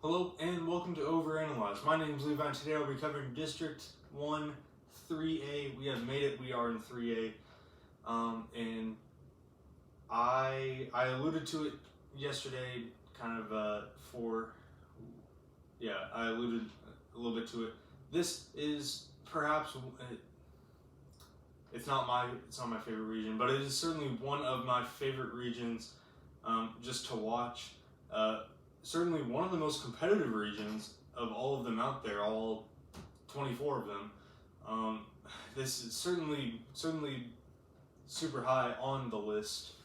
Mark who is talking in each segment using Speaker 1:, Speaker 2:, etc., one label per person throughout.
Speaker 1: Hello and welcome to Overanalyzed. My name is Levi and today I'll be covering District 1, 3A. We have made it, we are in 3A. And I alluded to it yesterday, I alluded a little bit to it. This is perhaps, it's not my favorite region, but it is certainly one of my favorite regions just to watch. Certainly one of the most competitive regions of all of them out there, all 24 of them. This is certainly super high on the list.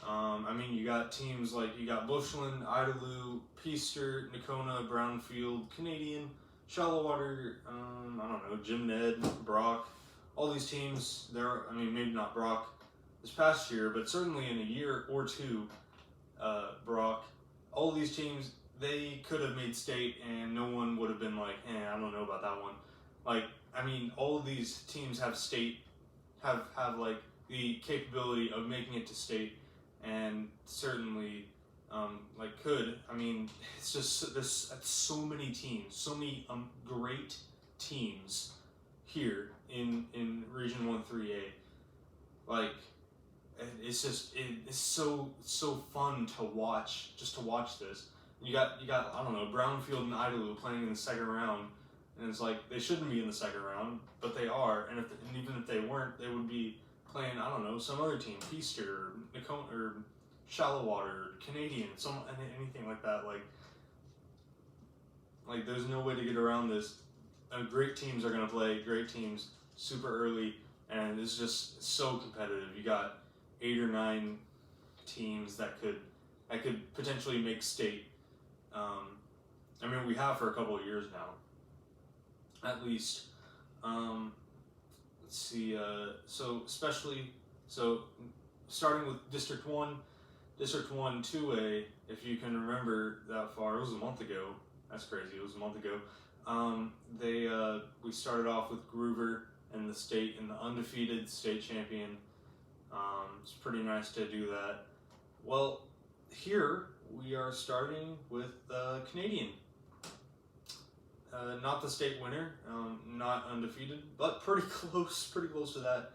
Speaker 1: You got teams like, you got Bushland, Idalou, Peaster, Nakona, Brownfield, Canadian, Shallowater, Jim Ned, Brock. All these teams, maybe not Brock this past year, but certainly in a year or two, Brock. All of these teams, they could have made state and no one would have been like, I don't know about that one. All of these teams have the capability of making it to state and certainly could. It's just, there's so many teams, so many great teams here in Region 1 3A. It's so fun to watch, just to watch this. You got Brownfield and Idalou playing in the second round, and it's like they shouldn't be in the second round, but they are. And even if they weren't, they would be playing some other team, Peaster or Nakona or Shallowater, Canadian, anything like that. Like there's no way to get around this. Great teams are gonna play great teams super early, and it's just so competitive. You got 8 or 9 teams that could potentially make state. We have for a couple of years now, at least. Let's see. Starting with District 1 2A. If you can remember that far, it was a month ago. That's crazy. It was a month ago. We started off with Groover and the undefeated state champion. It's pretty nice to do that. Well, here we are starting with Canadian. Not the state winner, not undefeated, but pretty close to that.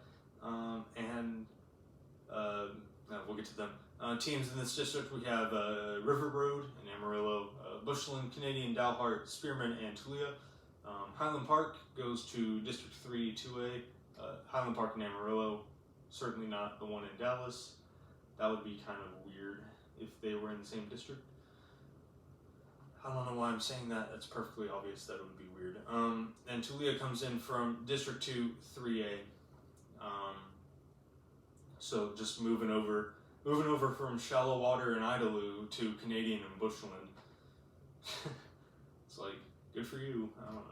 Speaker 1: We'll get to them. Teams in this district, we have River Road and Amarillo, Bushland, Canadian, Dalhart, Spearman, and Tulia. Highland Park goes to District 3 2A. Highland Park and Amarillo. Certainly not the one in Dallas. That would be kind of weird if they were in the same district. I don't know why I'm saying that. That's perfectly obvious that it would be weird. And Tulia comes in from District 2 3A. So just moving over from Shallowater and Idalou to Canadian and Bushland. It's like, good for you. I don't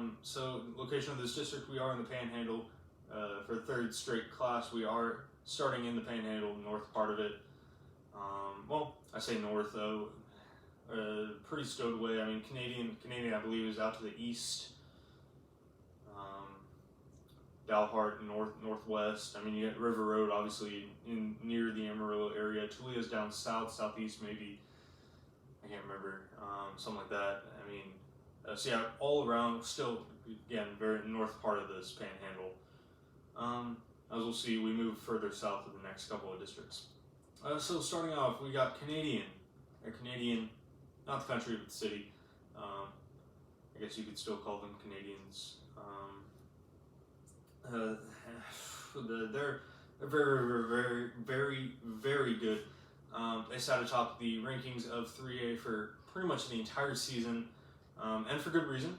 Speaker 1: know. So location of this district, we are in the Panhandle. For the third straight class, we are starting in the Panhandle, north part of it. I say north though, pretty stowed away. Canadian I believe is out to the east. Dalhart northwest. You got River Road obviously near the Amarillo area. Tulia's down southeast maybe. I can't remember. Something like that. All around, still again very north part of this Panhandle. As we'll see, we move further south in the next couple of districts. So starting off, we got Canadian, not the country, but the city. I guess you could still call them Canadians. They're very good. They sat atop the rankings of 3A for pretty much the entire season, and for good reason.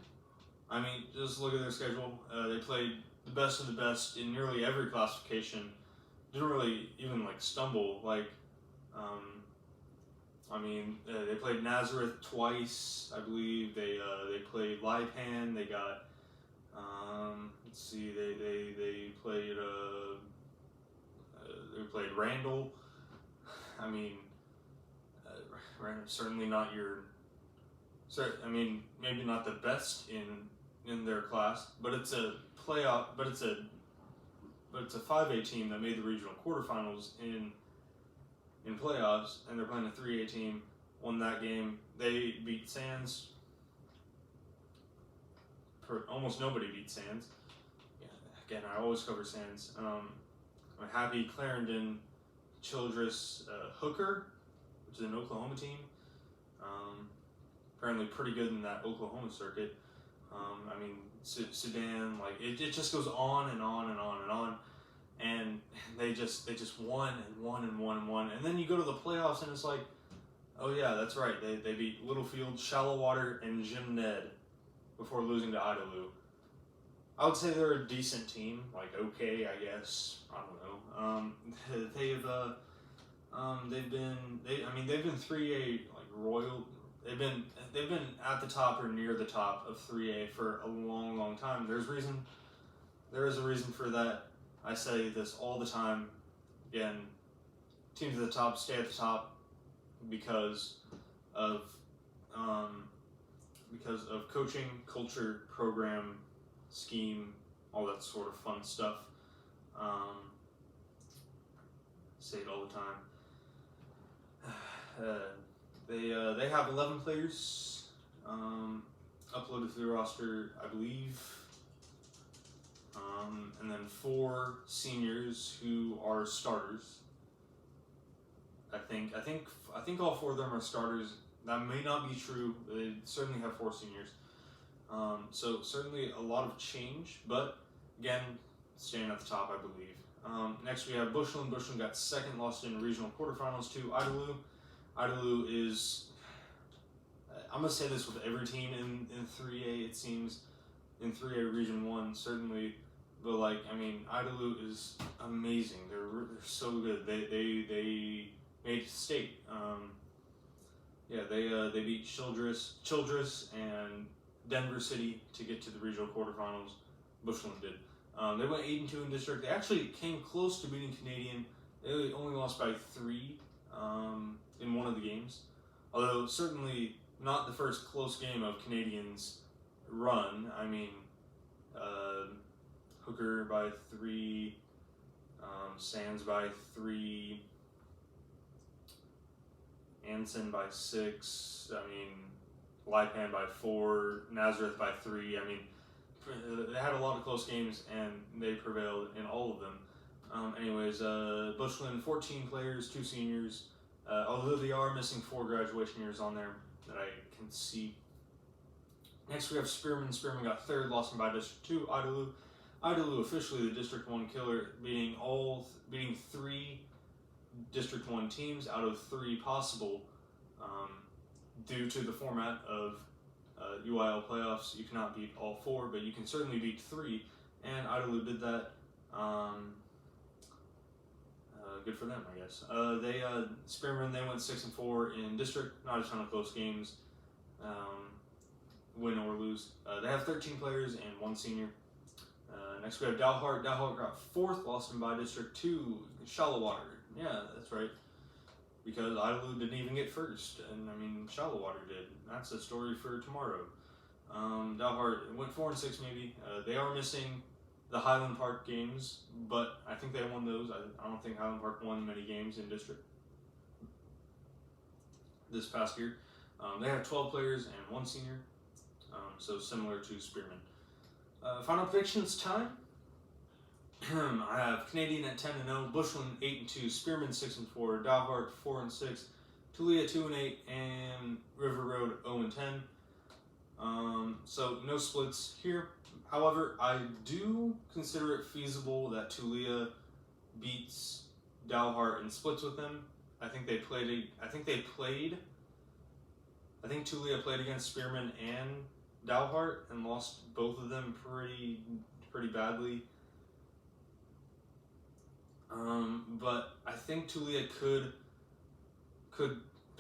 Speaker 1: Just look at their schedule. They played the best of the best in nearly every classification. Didn't really even stumble. They played Nazareth twice, I believe. They played Lipan. They got they played Randall. Certainly not maybe not the best in their class, but it's a playoff. But it's a 5A team that made the regional quarterfinals in playoffs, and they're playing a 3A team won that game. They beat Sands. Almost nobody beat Sands. Yeah, again, I always cover Sands. I'm happy Clarendon Childress Hooker, which is an Oklahoma team. Apparently pretty good in that Oklahoma circuit. I mean, Sudan, like it just goes on and on and on and on, and they just won and won and won and won, and then you go to the playoffs and it's like, oh yeah, that's right, they beat Littlefield, Shallow Water, and Jim Ned before losing to Idalou. I would say they're a decent team, like okay, I guess. I don't know. They've been 3A like royal. They've been at the top or near the top of 3A for a long, long time. There is a reason for that. I say this all the time. Again, teams at the top stay at the top because of coaching, culture, program, scheme, all that sort of fun stuff. Say it all the time. They have 11 players uploaded to the roster, I believe, and then 4 seniors who are starters. I think all 4 of them are starters. That may not be true. They certainly have 4 seniors. So certainly a lot of change, but again, staying at the top, I believe. Next we have Bushland. Bushland got second, lost in regional quarterfinals to Idalou. Idalou is, I'm going to say this with every team in 3A, it seems, in 3A Region 1, certainly, but like, I mean, Idalou is amazing. They're so good. They made state. They beat Childress and Denver City to get to the regional quarterfinals. Bushland did. They went 8-2 in district. They actually came close to beating Canadian. They only lost by 3 in one of the games. Although certainly not the first close game of Canadians' run. I mean, Hooker by 3, Sands by 3, Anson by 6. I mean, Lipan by 4, Nazareth by 3. I mean, they had a lot of close games and they prevailed in all of them. Bushland, 14 players, 2 seniors. Although they are missing 4 graduation years on there that I can see. Next we have Spearman. Spearman got 3rd, lost by District 2. Idalou. Idalou officially the District 1 killer, beating 3 District 1 teams out of 3 possible. Due to the format of UIL playoffs, you cannot beat all 4, but you can certainly beat 3, and Idalou did that. Good for them, I guess. Spearman, they went 6-4 in district. Not a ton of close games, win or lose. They have 13 players and 1 senior. Next we have Dalhart. Dalhart got 4th, lost by District 2, Shallow Water. Yeah, that's right. Because Idalou didn't even get 1st, and I mean, Shallow Water did. That's a story for tomorrow. Dalhart went 4-6 maybe. They are missing the Highland Park games, but I think they won those. I don't think Highland Park won many games in district this past year. They have 12 players and 1 senior, so similar to Spearman. Final predictions time. I have Canadian at 10-0, Bushland 8-2, Spearman 6-4, Dalhart 4-6, Tulia 2-8, and River Road 0-10. So no splits here. However, I do consider it feasible that Tulia beats Dalhart and splits with them. I think Tulia played against Spearman and Dalhart and lost both of them pretty badly. But I think Tulia could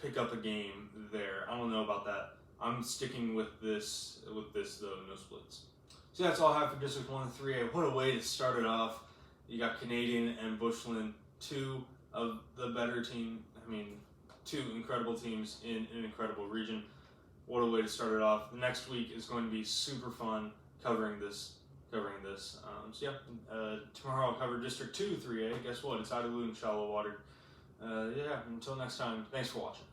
Speaker 1: pick up a game there. I don't know about that. I'm sticking with this though, no splits. So that's all I have for District 1 and 3A. What a way to start it off. You got Canadian and Bushland, 2 of the better team. I mean, 2 incredible teams in an incredible region. What a way to start it off. The next week is going to be super fun covering this. Tomorrow I'll cover District 2 3A. Guess what? It's Idalou and Shallow Water. Until next time, thanks for watching.